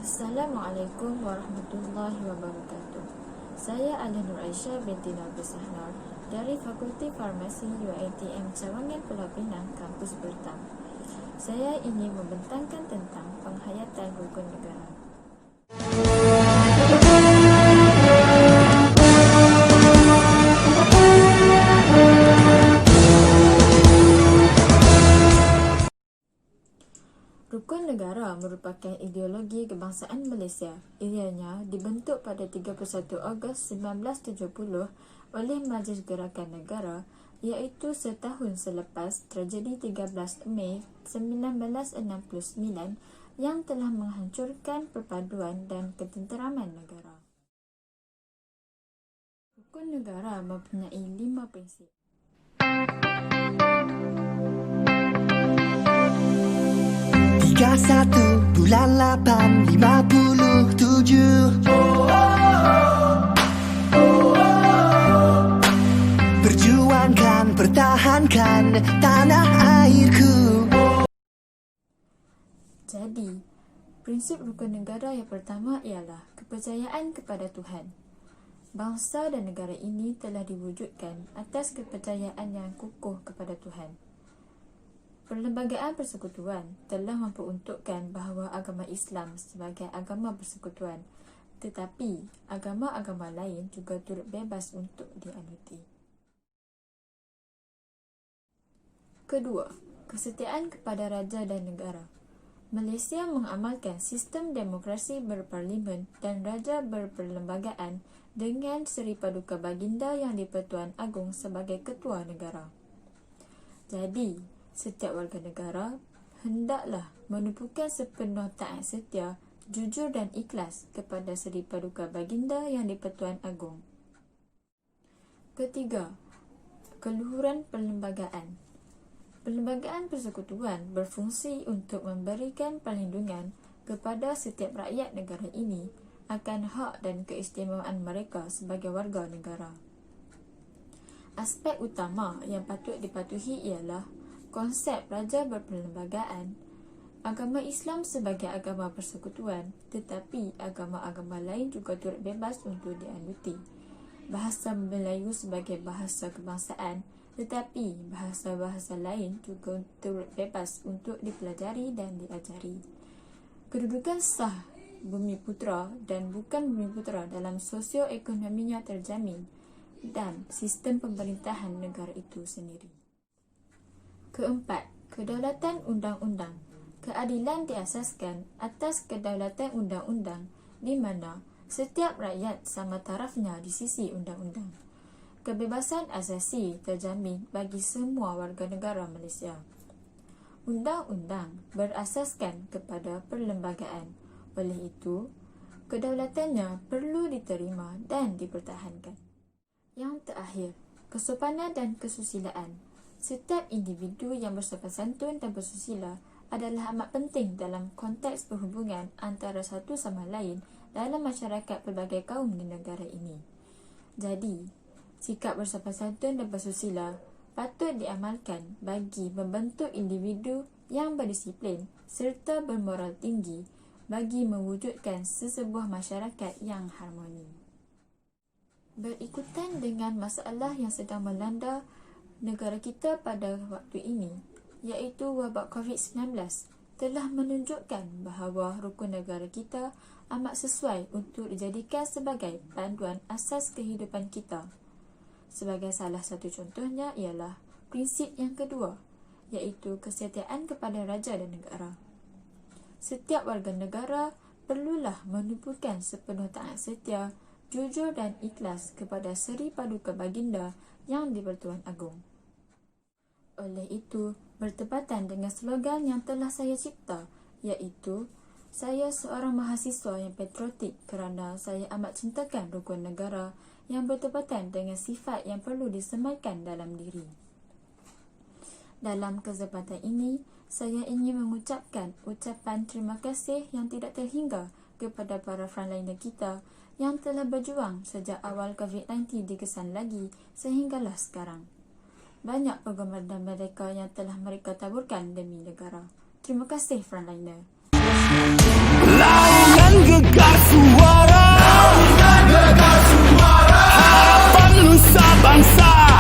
Assalamualaikum warahmatullahi wabarakatuh. Saya Alin Nur Aisyah binti Nabi Sahnar dari Fakulti Farmasi UiTM Cawangan Pulau Pinang, Kampus Bertam. Saya ingin membentangkan tentang penghayatan rukun negara. Rukun negara merupakan ideologi kebangsaan Malaysia. Ianya dibentuk pada 31 Ogos 1970 oleh Majlis Gerakan Negara, iaitu setahun selepas tragedi 13 Mei 1969 yang telah menghancurkan perpaduan dan ketenteraman negara. Rukun negara mempunyai 5 prinsip. 31 bulan 8 57 Perjuangkan, pertahankan tanah airku. Jadi, prinsip rukun negara yang pertama ialah kepercayaan kepada Tuhan. Bangsa dan negara ini telah diwujudkan atas kepercayaan yang kukuh kepada Tuhan. Perlembagaan Persekutuan telah memperuntukkan bahawa agama Islam sebagai agama persekutuan, tetapi agama-agama lain juga turut bebas untuk dianuti. Kedua, kesetiaan kepada raja dan negara. Malaysia mengamalkan sistem demokrasi berparlimen dan raja berperlembagaan dengan Seri Paduka Baginda Yang di-Pertuan Agong sebagai ketua negara. Jadi, setiap warga negara hendaklah menumpukan sepenuh taat setia, jujur dan ikhlas kepada Seri Paduka Baginda Yang di-Pertuan Agong. Ketiga, keluhuran perlembagaan. Perlembagaan persekutuan berfungsi untuk memberikan perlindungan kepada setiap rakyat negara ini akan hak dan keistimewaan mereka sebagai warga negara. Aspek utama yang patut dipatuhi ialah konsep raja berperlembagaan, agama Islam sebagai agama persekutuan, tetapi agama-agama lain juga turut bebas untuk dianuti. Bahasa Melayu sebagai bahasa kebangsaan, tetapi bahasa-bahasa lain juga turut bebas untuk dipelajari dan diajari. Kedudukan sah Bumiputera dan bukan Bumiputera dalam sosioekonominya terjamin dan sistem pemerintahan negara itu sendiri. Keempat, kedaulatan undang-undang. Keadilan diasaskan atas kedaulatan undang-undang di mana setiap rakyat sama tarafnya di sisi undang-undang. Kebebasan asasi terjamin bagi semua warga negara Malaysia. Undang-undang berasaskan kepada perlembagaan. Oleh itu, kedaulatannya perlu diterima dan dipertahankan. Yang terakhir, kesopanan dan kesusilaan. Setiap individu yang bersopan santun dan bersusila adalah amat penting dalam konteks perhubungan antara satu sama lain dalam masyarakat pelbagai kaum di negara ini. Jadi, sikap bersopan santun dan bersusila patut diamalkan bagi membentuk individu yang berdisiplin serta bermoral tinggi bagi mewujudkan sesebuah masyarakat yang harmoni. Berikutan dengan masalah yang sedang melanda negara kita pada waktu ini, iaitu wabak COVID-19, telah menunjukkan bahawa rukun negara kita amat sesuai untuk dijadikan sebagai panduan asas kehidupan kita. Sebagai salah satu contohnya ialah prinsip yang kedua, iaitu kesetiaan kepada raja dan negara. Setiap warga negara perlulah menumpukan sepenuh taat setia, jujur dan ikhlas kepada Seri Paduka Baginda Yang di-Pertuan Agong. Oleh itu, bertepatan dengan slogan yang telah saya cipta, iaitu saya seorang mahasiswa yang patriotik kerana saya amat cintakan rukun negara yang bertepatan dengan sifat yang perlu disemaikan dalam diri. Dalam kesempatan ini, saya ingin mengucapkan ucapan terima kasih yang tidak terhingga kepada para frontliner kita yang telah berjuang sejak awal COVID-19 dikesan lagi sehinggalah sekarang. Banyak pengorbanan mereka yang telah mereka taburkan demi negara. Terima kasih frontliner.